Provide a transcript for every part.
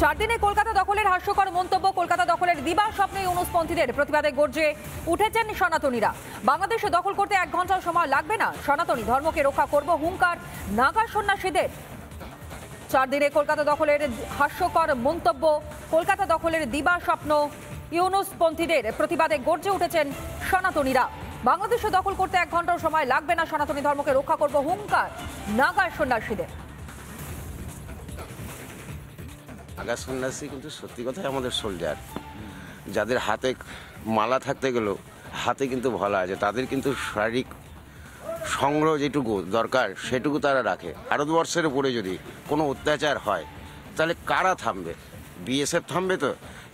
4 দিনে কলকাতা দখলের হাস্যকর মন্তব্য, কলকাতা দখলের দিবা স্বপ্নে ইউনুসপন্থীদের প্রতিবাদে গর্জে উঠেছেন সনাতনীরা। বাংলাদেশে দখল করতে 1 ঘন্টাও সময় লাগবে না, সনাতনী ধর্মকে রক্ষা করব হুঙ্কার নাগা সন্ন্যাসীদের। 4 দিনে কলকাতা দখলের হাস্যকর মন্তব্য, কলকাতা দখলের দিবা স্বপ্ন ইউনুসপন্থীদের প্রতিবাদে গর্জে উঠেছেন সনাতনীরা। বাংলাদেশে দখল করতে 1 ঘন্টাও সময় লাগবে না, সনাতনী ধর্মকে রক্ষা করব হুঙ্কার নাগা সন্ন্যাসীদের। নাগা সন্ন্যাসী কিন্তু সত্যি কথাই আমাদের সোলজার, যাদের হাতে মালা থাকতে গেলেও হাতে কিন্তু ভলা আছে, তাদের কিন্তু শারীরিক সংগ্রহ যেটুকু দরকার সেটুকু তারা রাখে। ভারতবর্ষের উপরে যদি কোনো অত্যাচার হয় তাহলে কারা থামবে? বিএসএফ থামবে তো?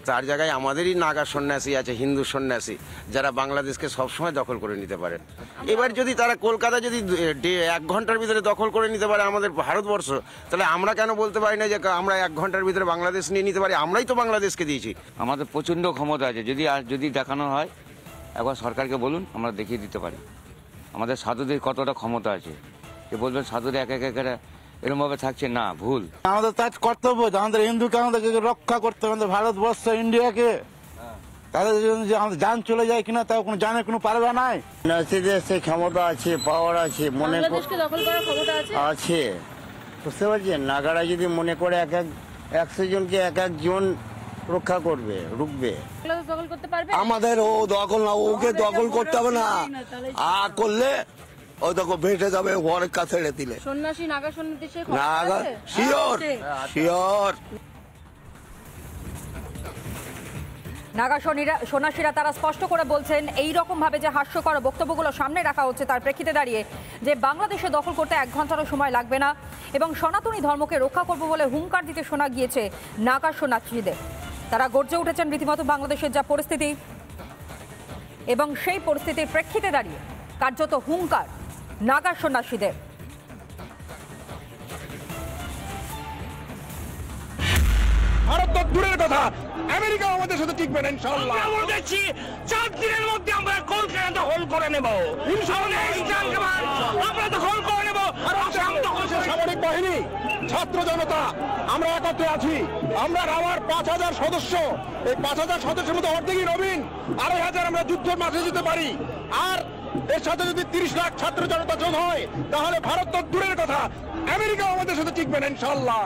তার জায়গায় আমাদেরই নাগা সন্ন্যাসী আছে, হিন্দু সন্ন্যাসী, যারা বাংলাদেশকে সবসময় দখল করে নিতে পারে। এবার যদি তারা কলকাতা যদি 1 ঘন্টার ভিতরে দখল করে নিতে পারে আমাদের ভারতবর্ষ, তাহলে আমরা কেন বলতে পারি না যে আমরা 1 ঘন্টার ভিতরে বাংলাদেশ নিয়ে নিতে পারি? আমরাই তো বাংলাদেশকে দিয়েছি। আমাদের প্রচণ্ড ক্ষমতা আছে, যদি দেখানো হয় একবার সরকারকে বলুন, আমরা দেখিয়ে দিতে পারি আমাদের সাধুদের কতটা ক্ষমতা আছে। যে বলবেন সাধুরা এক এরকমভাবে থাকছে, না, ভুল। আমাদের তার কর্তব্য, আমাদের হিন্দুকে আমাদেরকে রক্ষা করতে হবে, আমাদের ভারতবর্ষ ইন্ডিয়াকে। তাদের যদি আমাদের জান চলে যায় কিনা তাও কোনো জানের কোনো পারবা নাই। সেই ক্ষমতা আছে, পাওয়ার আছে, মনে দখল করার ক্ষমতা আছে, বুঝতে পারছেন? নাগারা যদি মনে করে 100 জনকে 1 জন রক্ষা করবে, রুখবে। দখল করতে পারবে আমাদের ও দখল না, ওকে দখল করতে হবে না। আর করলে ওই দেখো ভেসে যাবে ওর কাছে ছেড়ে দিলে। সন্ন্যাসী নাগা সন্ন্যাসী নাগা শিওর শিওর। নাগা সন্ন্যাসীরা তারা স্পষ্ট করে বলছেন এই রকম ভাবে যে হাস্যকর বক্তব্যগুলো সামনে রাখা হচ্ছে তার প্রেক্ষিতে দাঁড়িয়ে যে বাংলাদেশে দখল করতে 1 ঘন্টারও সময় লাগবে না এবং সনাতনী ধর্মকে রক্ষা করব বলে হুঙ্কার দিতে শোনা গিয়েছে নাগা সন্ন্যাসীদের। তারা গর্জে উঠেছেন রীতিমতো বাংলাদেশের যা পরিস্থিতি এবং সেই পরিস্থিতির প্রেক্ষিতে দাঁড়িয়ে কার্যত হুঙ্কার নাগা সন্ন্যাসীদের। ভারত তো দূরের কথা, আমেরিকা আমাদের সাথে টিকবে না ইনশাআল্লাহ। আমরা বলছি 4 দিনের মধ্যে আমরা কলকাতা দখল করে নেব ইনশাআল্লাহ। আমরা দখল করে নেব। আর সামরিক বাহিনী, ছাত্র জনতা, আমরা একত্রে আছি। আমরা আমার 5000 সদস্য, এই 5000 সদস্যের মধ্যে অর্ধেকই নবীন, 2500 আমরা যুদ্ধের মাঠে যেতে পারি। আর এর সাথে যদি 30 লাখ ছাত্র জনতা যোগ হয় তাহলে ভারত তো দূরের কথা, আমেরিকা আমাদের সাথে টিকবে না ইনশাআল্লাহ।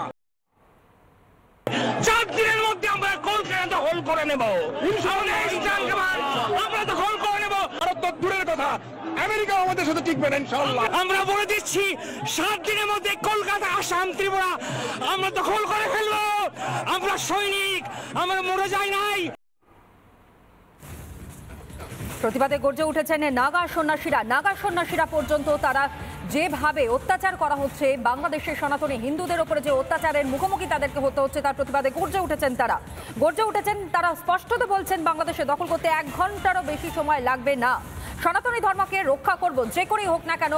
4 দিনের মধ্যে আমরা কলকাতা দখল করে নেব ইনশাআল্লাহ। আমরা দখল করে নেব। ভারত তো দূরের কথা, আমেরিকা আমাদের সাথে টিকবে না ইনশাআল্লাহ। আমরা বলে দিচ্ছি 7 দিনের মধ্যে কলকাতা, আসাম, ত্রিপুরা আমরা দখল করে ফেলবো। আমরা সৈনিক, আমরা মরে যাই নাই। প্রতিবাদে গর্জে উঠেছেন নাগা সন্ন্যাসীরা। নাগা সন্ন্যাসীরা পর্যন্ত তারা যেভাবে অত্যাচার করা হচ্ছে, বাংলাদেশের সনাতনী হিন্দুদের উপরে যে অত্যাচারের মুখোমুখি তাদেরকে হতে হচ্ছে তার প্রতিবাদে গর্জে উঠেছেন তারা স্পষ্টত বলছেন বাংলাদেশে দখল করতে 1 ঘন্টারও বেশি সময় লাগবে না, সনাতনী ধর্মকে রক্ষা করব, যে করেই হোক না কেন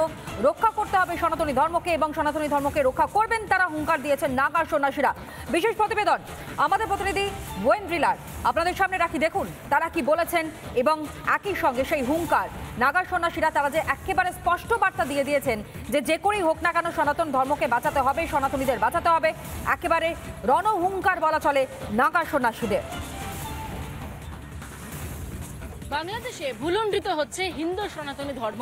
রক্ষা করতে হবে সনাতনী ধর্মকে এবং সনাতনী ধর্মকে রক্ষা করবেন তারা হুঙ্কার দিয়েছেন নাগা সন্ন্যাসীরা। বিশেষ প্রতিবেদন আমাদের প্রতিনিধি ওয়েন্দ্রিলার আপনাদের সামনে রাখি, দেখুন তারা কি বলেছেন এবং একই সঙ্গে সেই হুঙ্কার নাগা সন্ন্যাসীরা তারা যে একেবারে স্পষ্ট বার্তা দিয়ে দিয়েছেন যে করেই হোক না কেন সনাতন ধর্মকে বাঁচাতে হবে, সনাতনীদের বাঁচাতে হবে, একেবারে রণহুঙ্কার বলা চলে নাগা সন্ন্যাসীদের। বাংলাদেশে ভুলুণ্ঠিত হচ্ছে হিন্দু সনাতনী ধর্ম।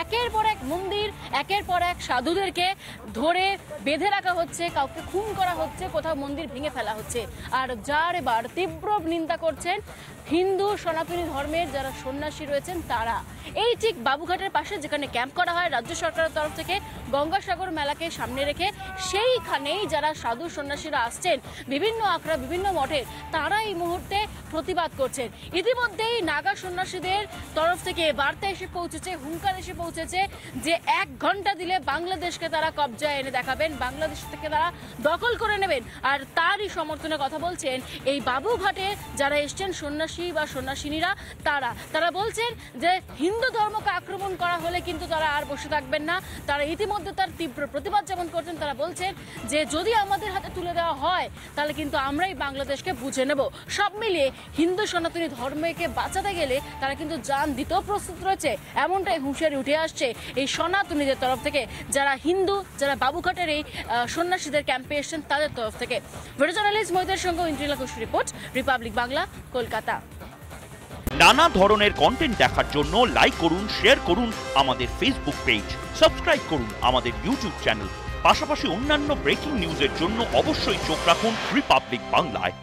একের পর এক মন্দির, একের পর এক সাধুদেরকে ধরে বেঁধে রাখা হচ্ছে, কাউকে খুন করা হচ্ছে, কোথাও মন্দির ভেঙে ফেলা হচ্ছে। আর যার এবার তীব্র নিন্দা করছেন হিন্দু সনাতনী ধর্মের যারা সন্ন্যাসী রয়েছেন তারা। এই ঠিক বাবুঘাটের পাশে যেখানে ক্যাম্প করা হয় রাজ্য সরকারের তরফ থেকে গঙ্গাসাগর মেলাকে সামনে রেখে, সেইখানেই যারা সাধু সন্ন্যাসীরা আসছেন বিভিন্ন আখড়া, বিভিন্ন মঠের, তারা এই মুহূর্তে প্রতিবাদ করছেন। ইতিমধ্যেই নাগা সন্ন্যাসীদের তরফ থেকে বার্তা এসে পৌঁছেছে, হুঙ্কার এসে পৌঁছেছে যে 1 ঘন্টা দিলে বাংলাদেশকে তারা কবজায় এনে দেখাবেন, বাংলাদেশ থেকে তারা দখল করে নেবেন। আর তারই সমর্থনে কথা বলছেন এই বাবুঘাটে যারা এসছেন সন্ন্যাসী বা সন্ন্যাসিনীরা, তারা বলছেন যে হিন্দু ধর্মকে আক্রমণ করা হলে কিন্তু তারা আর বসে থাকবেন না। তারা ইতিমধ্যে মধ্যে তার তীব্র প্রতিবাদ যেমন করছেন, তারা বলছেন যে যদি আমাদের হাতে তুলে দেওয়া হয় তাহলে কিন্তু আমরাই বাংলাদেশকে বুঝে নেব। সব মিলিয়ে হিন্দু সনাতনী ধর্মকে বাঁচাতে গেলে তারা কিন্তু জান দিতেও প্রস্তুত রয়েছে, এমনটাই হুঁশিয়ারি উঠে আসছে এই সনাতনীদের তরফ থেকে, যারা হিন্দু, যারা বাবুঘাটের এই সন্ন্যাসীদের ক্যাম্পে এসছেন তাদের তরফ থেকে। ভিডিও জার্নালিস্ট মহিদের সঙ্গে ইন্দ্রিলা ঘোষ রিপোর্ট, রিপাবলিক বাংলা, কলকাতা। নানা ধরনের কন্টেন্ট দেখার জন্য লাইক করুন, শেয়ার করুন আমাদের ফেসবুক পেজ, সাবস্ক্রাইব করুন আমাদের ইউটিউব চ্যানেল। পাশাপাশি অন্যান্য ব্রেকিং নিউজের জন্য অবশ্যই চোখ রাখুন রিপাবলিক বাংলায়।